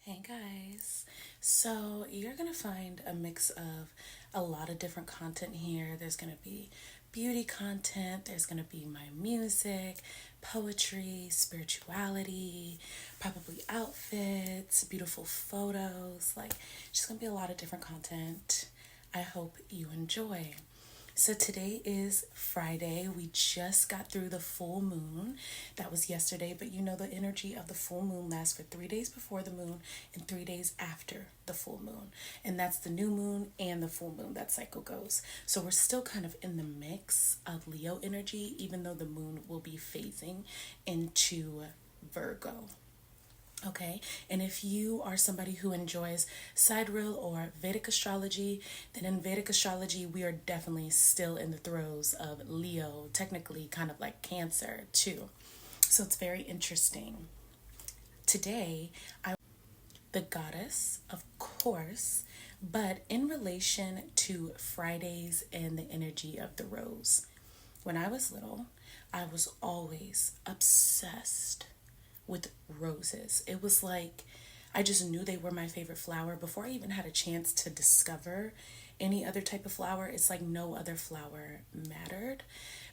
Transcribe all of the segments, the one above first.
Hey guys, so you're gonna find a mix of a lot of different content here. There's gonna be beauty content, there's gonna be my music, poetry, spirituality, probably outfits, beautiful photos, like just gonna be a lot of different content. I hope you enjoy. So today is Friday. We just got through the full moon. That was yesterday, but you know the energy of the full moon lasts for 3 days before the moon and 3 days after the full moon. And that's the new moon and the full moon. That cycle goes. So we're still kind of in the mix of Leo energy, even though the moon will be phasing into Virgo. Okay, and if you are somebody who enjoys sidereal or Vedic astrology, then in Vedic astrology, we are definitely still in the throes of Leo, technically kind of like Cancer too. So it's very interesting. Today, I the goddess, of course, but in relation to Fridays and the energy of the rose. When I was little, I was always obsessed with roses. It was like I just knew they were my favorite flower before I even had a chance to discover any other type of flower. It's like no other flower mattered.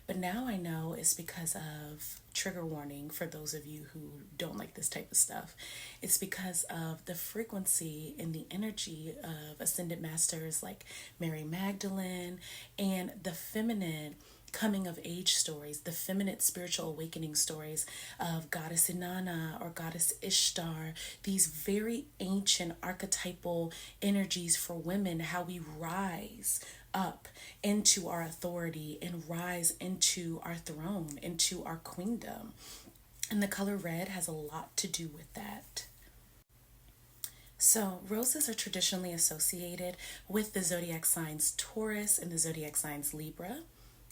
But now I know it's because of trigger warning for those of you who don't like this type of stuff. It's because of the frequency and the energy of ascended masters like Mary Magdalene and the feminine coming of age stories, the feminine spiritual awakening stories of Goddess Inanna or Goddess Ishtar, these very ancient archetypal energies for women, how we rise up into our authority and rise into our throne, into our queendom. And the color red has a lot to do with that. So, roses are traditionally associated with the zodiac signs Taurus and the zodiac signs Libra.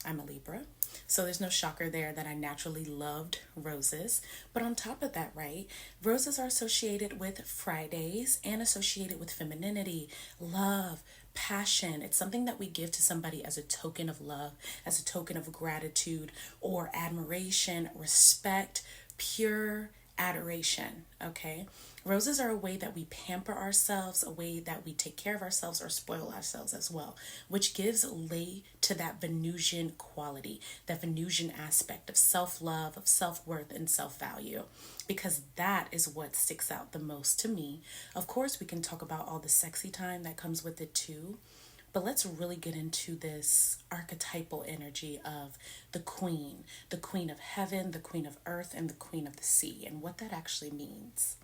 I'm a Libra. So there's no shocker there that I naturally loved roses. But on top of that, right, roses are associated with Fridays and associated with femininity, love, passion. It's something that we give to somebody as a token of love, as a token of gratitude or admiration, respect, pure adoration. Okay. Roses are a way that we pamper ourselves, a way that we take care of ourselves or spoil ourselves as well, which gives lay to that Venusian quality, that Venusian aspect of self-love, of self-worth, and self-value, because that is what sticks out the most to me. Of course, we can talk about all the sexy time that comes with it too, but let's really get into this archetypal energy of the queen of heaven, the queen of earth, and the queen of the sea, and what that actually means.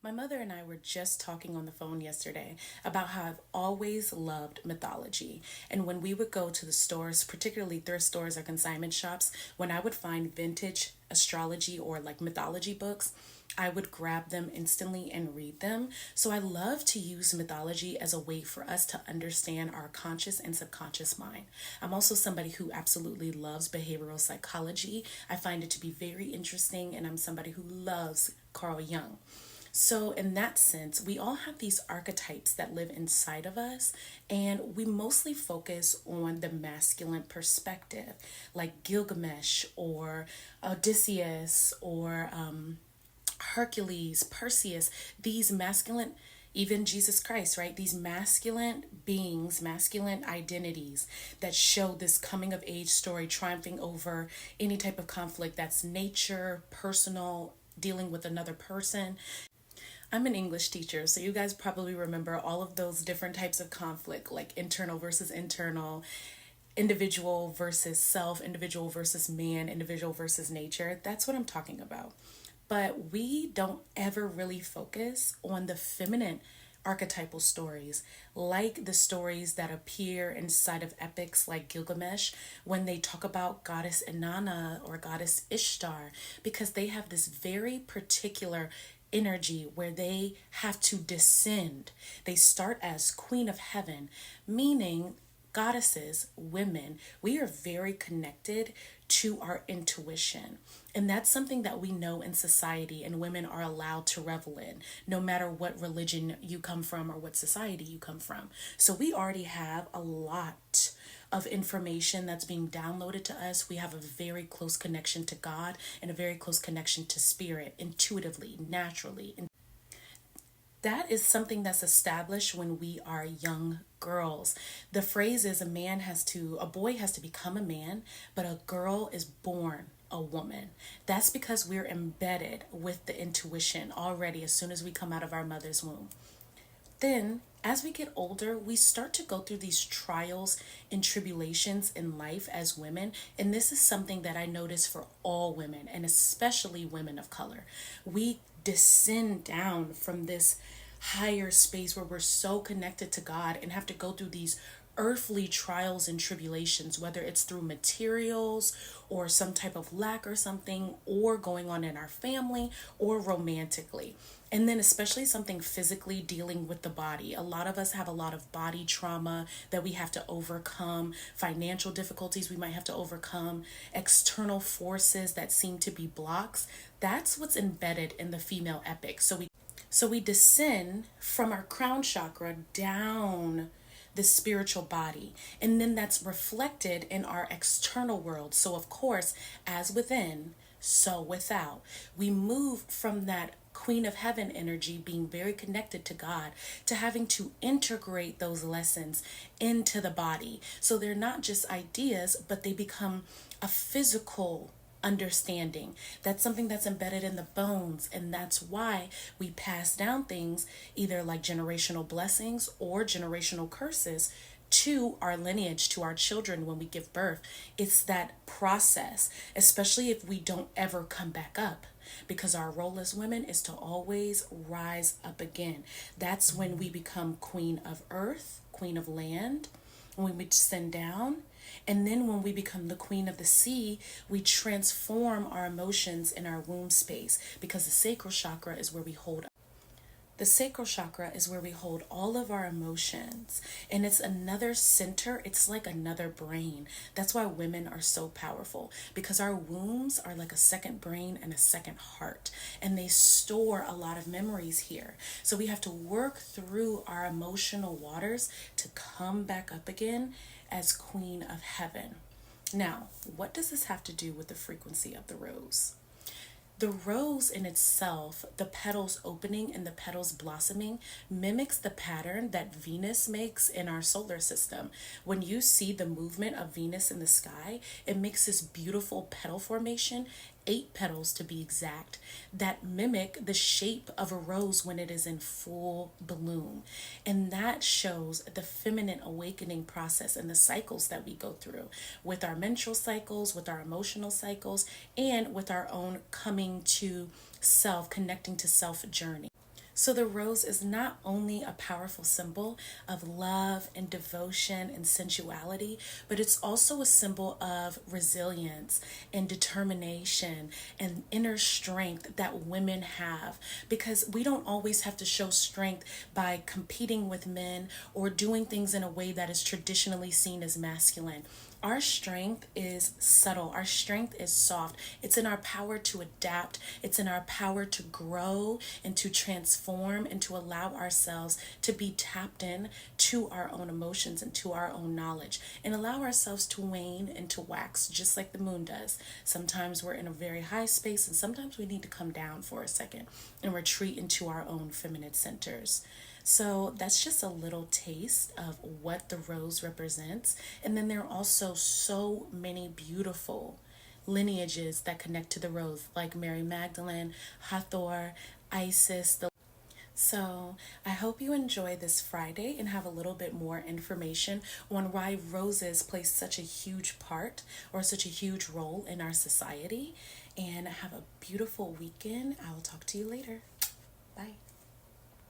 My mother and I were just talking on the phone yesterday about how I've always loved mythology. And when we would go to the stores, particularly thrift stores or consignment shops, when I would find vintage astrology or like mythology books, I would grab them instantly and read them. So I love to use mythology as a way for us to understand our conscious and subconscious mind. I'm also somebody who absolutely loves behavioral psychology. I find it to be very interesting, and I'm somebody who loves Carl Jung. So, in that sense, we all have these archetypes that live inside of us, and we mostly focus on the masculine perspective, like Gilgamesh or Odysseus or Hercules, Perseus, these masculine, even Jesus Christ, right? These masculine beings, masculine identities that show this coming of age story, triumphing over any type of conflict that's nature, personal, dealing with another person. I'm an English teacher, so you guys probably remember all of those different types of conflict, like internal versus internal, individual versus self, individual versus man, individual versus nature. That's what I'm talking about. But we don't ever really focus on the feminine archetypal stories, like the stories that appear inside of epics like Gilgamesh when they talk about Goddess Inanna or Goddess Ishtar, because they have this very particular energy where they have to descend. They start as Queen of Heaven, meaning goddesses, women, we are very connected to our intuition. And that's something that we know in society, and women are allowed to revel in, no matter what religion you come from or what society you come from. So we already have a lot of information that's being downloaded to us. We have a very close connection to God and a very close connection to spirit, intuitively, naturally. That is something that's established when we are young girls. The phrase is a boy has to become a man, but a girl is born a woman. That's because we're embedded with the intuition already as soon as we come out of our mother's womb. Then, as we get older, we start to go through these trials and tribulations in life as women. And this is something that I notice for all women, and especially women of color. We descend down from this higher space where we're so connected to God and have to go through these earthly trials and tribulations, whether it's through materials or some type of lack or something, or going on in our family or romantically. And then, especially something physically dealing with the body. A lot of us have a lot of body trauma that we have to overcome, financial difficulties we might have to overcome, external forces that seem to be blocks. That's what's embedded in the female epic. So we descend from our crown chakra down the spiritual body, and then that's reflected in our external world. So of course, as within, so without. We move from that Queen of Heaven energy, being very connected to God, to having to integrate those lessons into the body. So they're not just ideas, but they become a physical understanding. That's something that's embedded in the bones, and that's why we pass down things, either like generational blessings or generational curses, to our lineage, to our children when we give birth. It's that process, especially if we don't ever come back up, because our role as women is to always rise up again. That's when we become queen of earth, queen of land, when we descend down. And then when we become the queen of the sea, we transform our emotions in our womb space, because the sacral chakra is where we hold all of our emotions, and it's another center. It's like another brain. That's why women are so powerful, because our wombs are like a second brain and a second heart, and they store a lot of memories here. So we have to work through our emotional waters to come back up again as Queen of Heaven. Now, what does this have to do with the frequency of the rose? The rose in itself, the petals opening and the petals blossoming, mimics the pattern that Venus makes in our solar system. When you see the movement of Venus in the sky, it makes this beautiful petal formation, 8 petals to be exact, that mimic the shape of a rose when it is in full bloom. And that shows the feminine awakening process and the cycles that we go through with our menstrual cycles, with our emotional cycles, and with our own coming to self, connecting to self journey. So the rose is not only a powerful symbol of love and devotion and sensuality, but it's also a symbol of resilience and determination and inner strength that women have, because we don't always have to show strength by competing with men or doing things in a way that is traditionally seen as masculine. Our strength is subtle. Our strength is soft. It's in our power to adapt. It's in our power to grow and to transform and to allow ourselves to be tapped in to our own emotions and to our own knowledge, and allow ourselves to wane and to wax just like the moon does. Sometimes we're in a very high space, and sometimes we need to come down for a second and retreat into our own feminine centers. So that's just a little taste of what the rose represents. And then there are also so many beautiful lineages that connect to the rose, like Mary Magdalene, Hathor, Isis. So I hope you enjoy this Friday and have a little bit more information on why roses play such a huge part or such a huge role in our society. And have a beautiful weekend. I will talk to you later. Bye.